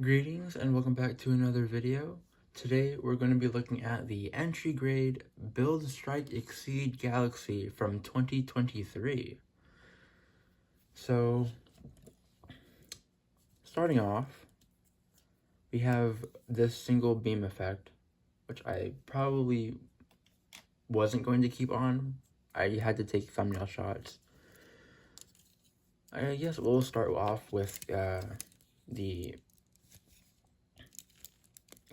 Greetings and welcome back to another video. Today we're going to be looking at the entry grade Build Strike Exceed Galaxy from 2023. So, starting off, we have this single beam effect, which I probably wasn't going to keep on. I had to take thumbnail shots. I guess we'll start off with the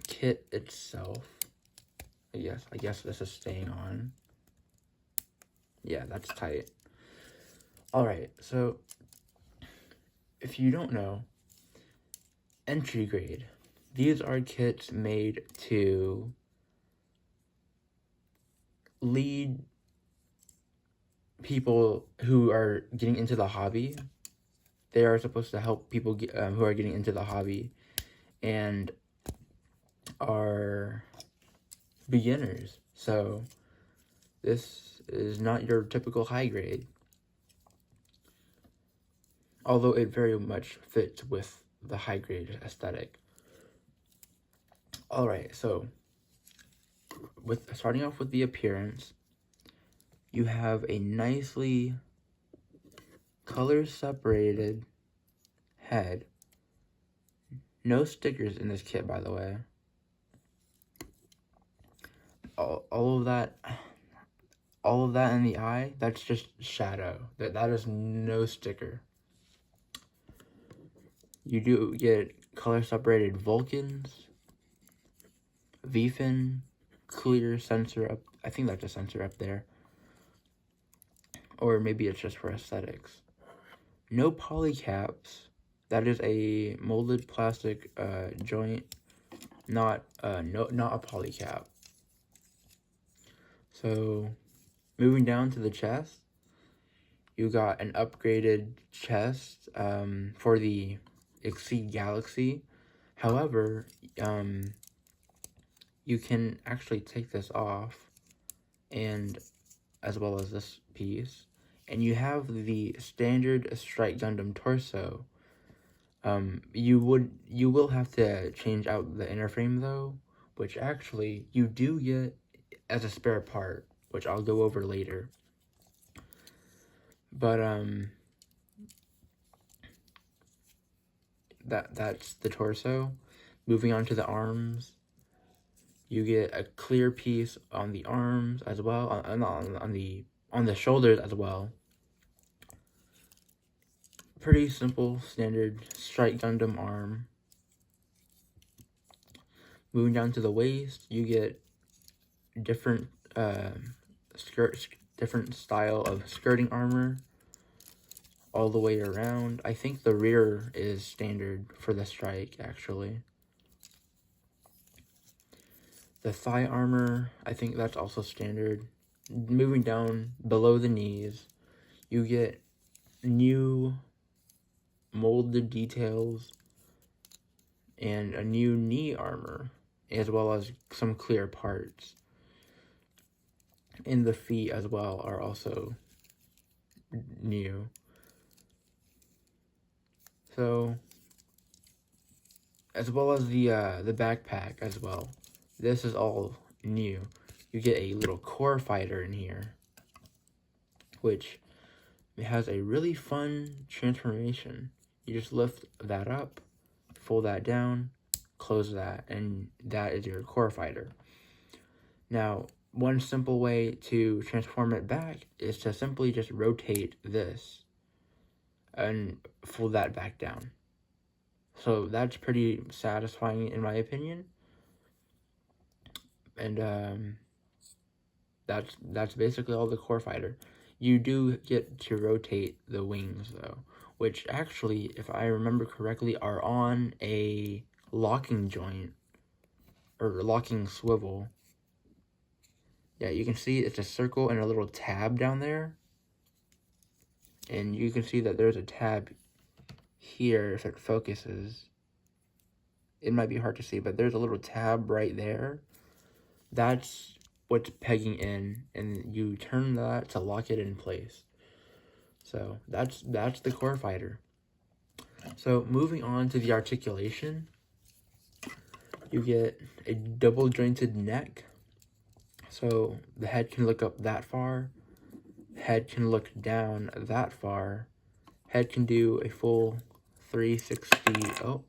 kit itself. I guess this is staying on. Yeah, that's tight. Alright, so if you don't know, entry grade. These are kits made to lead people who are getting into the hobby. They are supposed to help people who are getting into the hobby and are beginners. So this is not your typical high grade, although it very much fits with the high grade aesthetic. Alright, so starting off with the appearance, you have a nicely color separated head. No stickers in this kit, by the way. All of that in the eye, that's just shadow. That is no sticker. You do get color separated Vulcans, VFin, clear sensor up. I think that's a sensor up there. Or maybe it's just for aesthetics. No polycaps. That is a molded plastic joint, not a polycap. So, moving down to the chest, you got an upgraded chest for the Exceed Galaxy. However, you can actually take this off, and as well as this piece, and you have the standard Strike Gundam torso. You will have to change out the inner frame though, which actually you do get as a spare part, which I'll go over later. But that's the torso. Moving on to the arms, you get a clear piece on the arms as well, on the shoulders as well. Pretty simple, standard Strike Gundam arm. Moving down to the waist, you get different different style of skirting armor all the way around. I think the rear is standard for the Strike, actually. The thigh armor, I think that's also standard. Moving down below the knees, you get new molded details and a new knee armor, as well as some clear parts. And the feet as well are also new. So, as well as the backpack as well. This is all new. You get a little core fighter in here, which has a really fun transformation. You just lift that up, fold that down, close that, and that is your core fighter. Now, one simple way to transform it back is to simply just rotate this and fold that back down. So that's pretty satisfying in my opinion. And that's basically all the core fighter. You do get to rotate the wings though, which actually, if I remember correctly, are on a locking joint or locking swivel. Yeah, you can see it's a circle and a little tab down there. And you can see that there's a tab here if it focuses. It might be hard to see, but there's a little tab right there. That's what's pegging in, and you turn that to lock it in place. So that's the core fighter. So moving on to the articulation, You get a double jointed neck. So the head can look up that far. Head can look down that far. Head can do a full 360. Oh,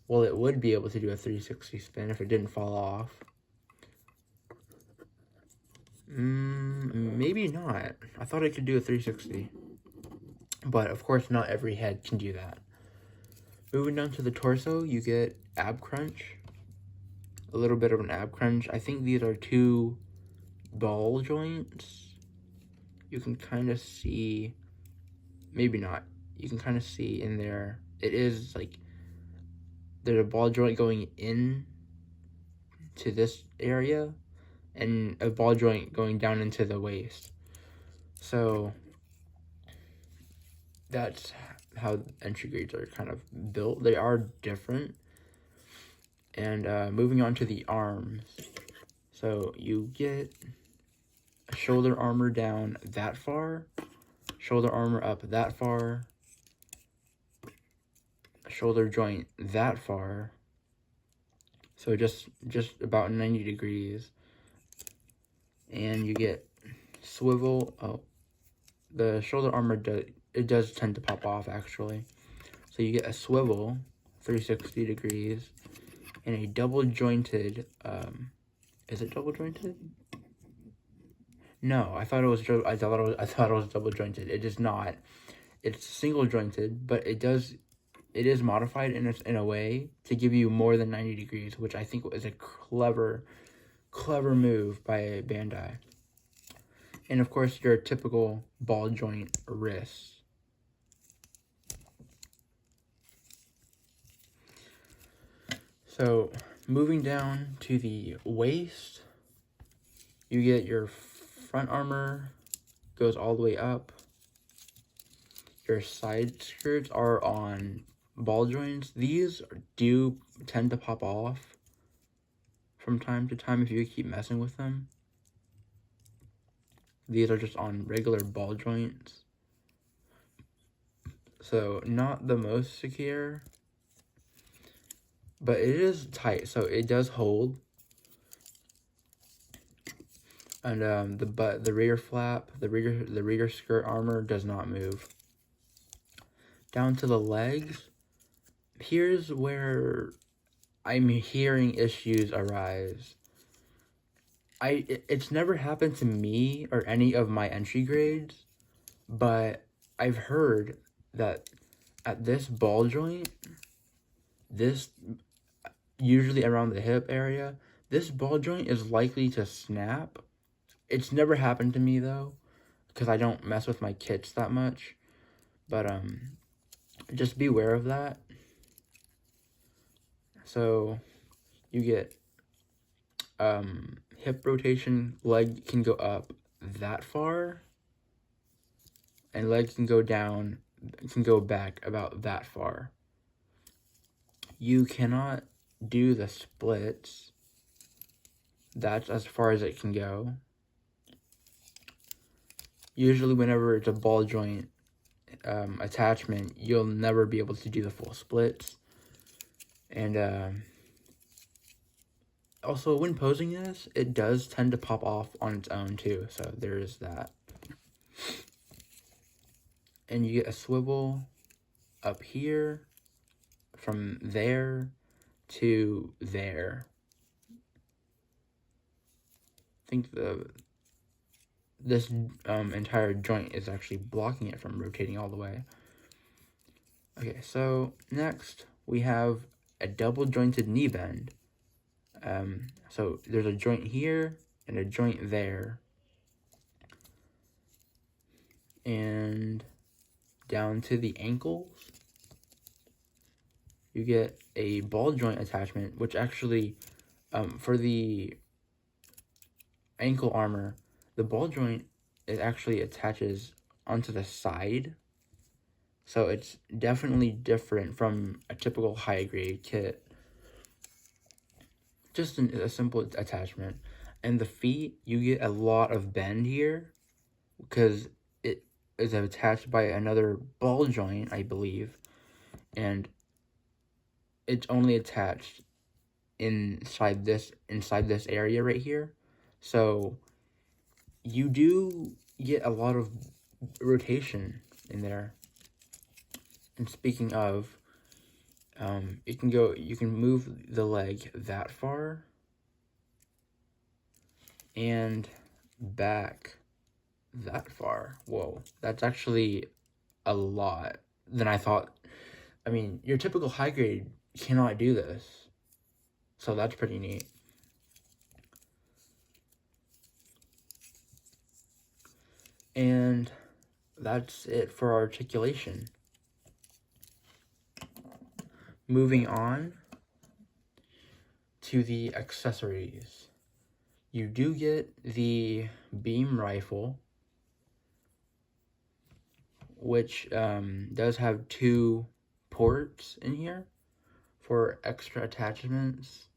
well, it would be able to do a 360 spin if it didn't fall off. Maybe not. I thought it could do a 360. But of course, not every head can do that. Moving down to the torso, you get ab crunch. A little bit of an ab crunch. I think these are 2 ball joints. You can kind of see, maybe not. You can kind of see in there, it is like, there's a ball joint going in to this area and a ball joint going down into the waist. So that's how entry grades are kind of built. They are different. And moving on to the arms. So you get a shoulder armor down that far, shoulder armor up that far, a shoulder joint that far. So just about 90 degrees. And you get swivel. Oh, the shoulder armor does tend to pop off actually. So you get a swivel 360 degrees and a double jointed, is it double jointed? No, I thought it was double jointed. It is not. It's single jointed, but it is modified in a way to give you more than 90 degrees, which I think is a clever move by Bandai. And of course, your typical ball joint wrists. So, moving down to the waist, you get your front armor goes all the way up. Your side skirts are on ball joints. These do tend to pop off from time to time if you keep messing with them. These are just on regular ball joints. So, not the most secure, but it is tight, so it does hold. And the rear flap, the rear skirt armor does not move. Down to the legs, here's where I'm hearing issues arise. It's never happened to me or any of my entry grades, but I've heard that at this ball joint, this usually around the hip area, this ball joint is likely to snap. It's never happened to me though, because I don't mess with my kits that much. But just beware of that. So you get hip rotation, leg can go up that far, and leg can go down, can go back about that far. You cannot do the splits. That's as far as it can go. Usually whenever it's a ball joint attachment, you'll never be able to do the full splits. And also, when posing this, it does tend to pop off on its own too, so there is that. And you get a swivel up here, from there to there. I think this entire joint is actually blocking it from rotating all the way. Okay, so next we have a double jointed knee bend. So there's a joint here and a joint there. And down to the ankles, you get a ball joint attachment, which actually, for the ankle armor, the ball joint, it actually attaches onto the side. So it's definitely different from a typical high grade kit. Just a simple attachment. And the feet, you get a lot of bend here because it is attached by another ball joint, I believe. And it's only attached inside this area right here. So you do get a lot of rotation in there. And speaking of, you can move the leg that far and back that far. Whoa, that's actually a lot than I thought. I mean, your typical high grade cannot do this, so that's pretty neat. And that's it for articulation. Moving on to the accessories. You do get the beam rifle, which does have 2 ports in here for extra attachments.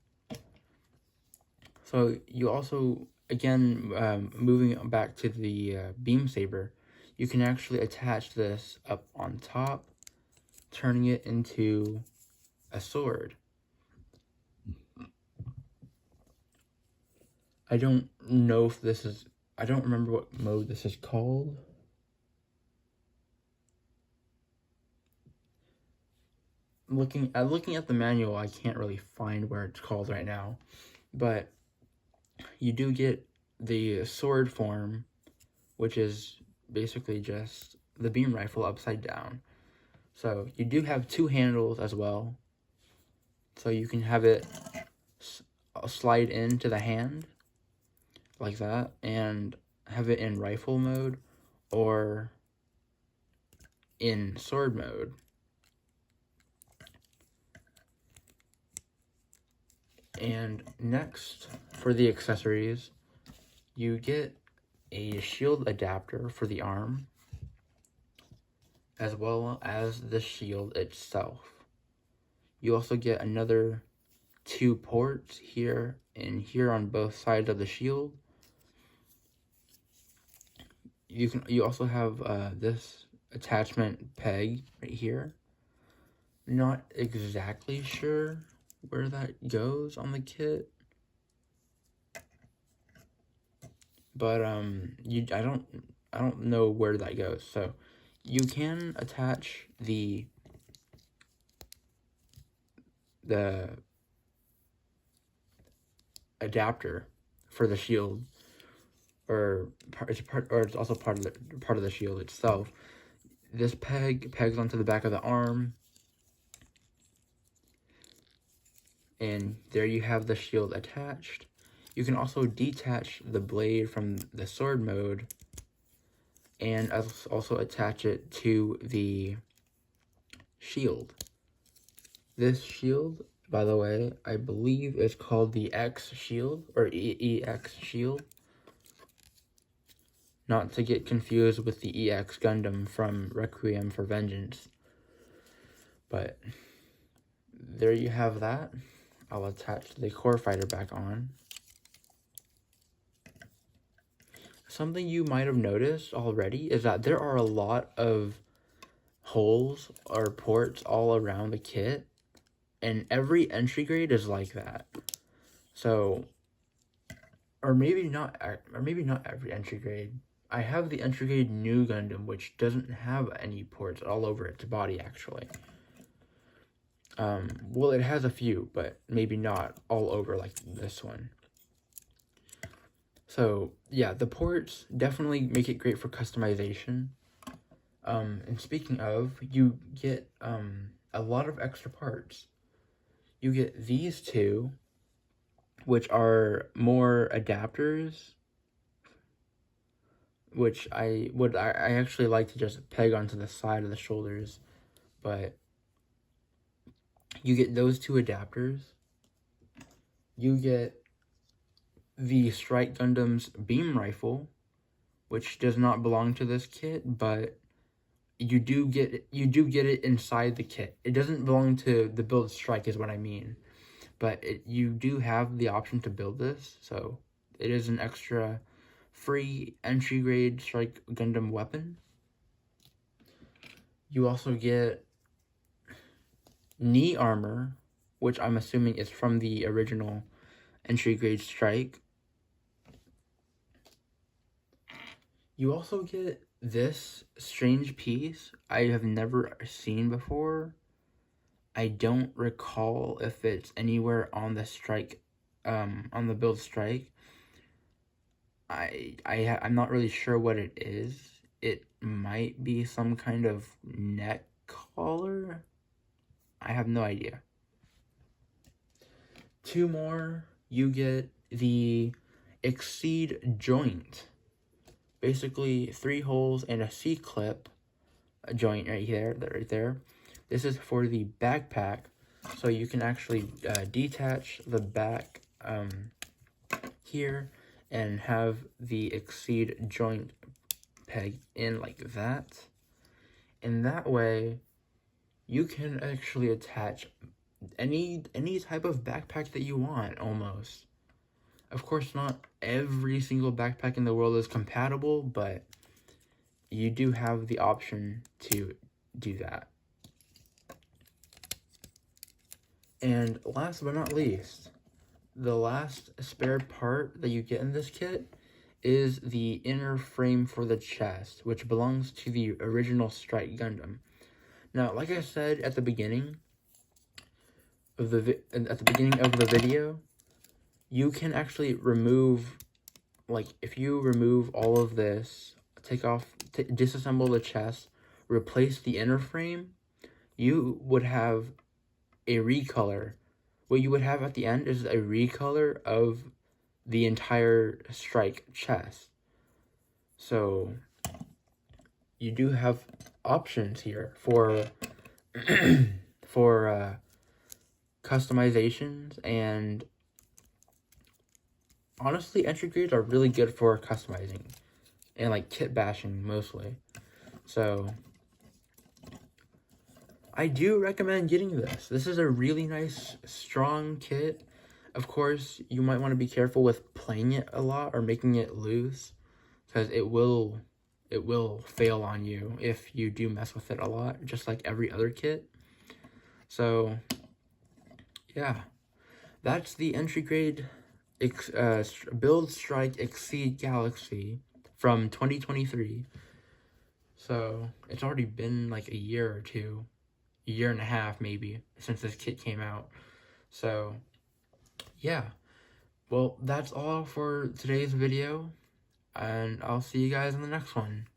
So you also, again, moving back to the beam saber, you can actually attach this up on top, turning it into a sword. I don't know if this is, I don't remember what mode this is called. Looking at the manual, I can't really find where it's called right now, but you do get the sword form, which is basically just the beam rifle upside down. So you do have 2 handles as well, so you can have it slide into the hand like that and have it in rifle mode or in sword mode. And next, for the accessories, you get a shield adapter for the arm, as well as the shield itself. You also get another 2 ports here and here on both sides of the shield. You also have this attachment peg right here. Not exactly sure where that goes on the kit, but I don't know where that goes. So you can attach the adapter for the shield, or it's also part of the shield itself. This pegs onto the back of the arm, and there you have the shield attached. You can also detach the blade from the sword mode and also attach it to the shield. This shield, by the way, I believe is called the X shield, or EX shield. Not to get confused with the EX Gundam from Requiem for Vengeance. But there you have that. I'll attach the core fighter back on. Something you might have noticed already is that there are a lot of holes or ports all around the kit, and every entry grade is like that. So, or maybe not every entry grade. I have the entry grade New Gundam, which doesn't have any ports all over its body, actually. Well, it has a few, but maybe not all over like this one. So, yeah, the ports definitely make it great for customization. And speaking of, you get a lot of extra parts. You get these 2, which are more adapters, which I actually like to just peg onto the side of the shoulders, but you get those 2 adapters. You get the Strike Gundam's beam rifle, which does not belong to this kit, but you do get it inside the kit. It doesn't belong to the build Strike, is what I mean, but you do have the option to build this, so it is an extra free entry grade Strike Gundam weapon. You also get knee armor which I'm assuming is from the original entry grade strike. You also get this strange piece I have never seen before. I don't recall if it's anywhere on the strike, on the build strike. I'm not really sure what it is. It might be some kind of neck collar. I have no idea. Two more, you get the Exceed joint. Basically 3 holes and a C-clip, a joint right there. This is for the backpack, so you can actually detach the back here and have the Exceed joint peg in like that. And that way, you can actually attach any type of backpack that you want, almost. Of course, not every single backpack in the world is compatible, but you do have the option to do that. And last but not least, the last spare part that you get in this kit is the inner frame for the chest, which belongs to the original Strike Gundam. Now, like I said at the beginning of the video, you can actually remove, like, if you remove all of this, disassemble the chest, replace the inner frame, you would have a recolor. What you would have at the end is a recolor of the entire Strike chest. So you do have options here for for customizations, and honestly, entry grades are really good for customizing and like kit bashing mostly. So I do recommend getting this. This is a really nice, strong kit. Of course, you might want to be careful with playing it a lot or making it loose, because it will fail on you if you do mess with it a lot, just like every other kit. So yeah, that's the entry grade Build Strike Exceed Galaxy from 2023. So it's already been like a year or two, a year and a half maybe, since this kit came out. So yeah, well, that's all for today's video, and I'll see you guys in the next one.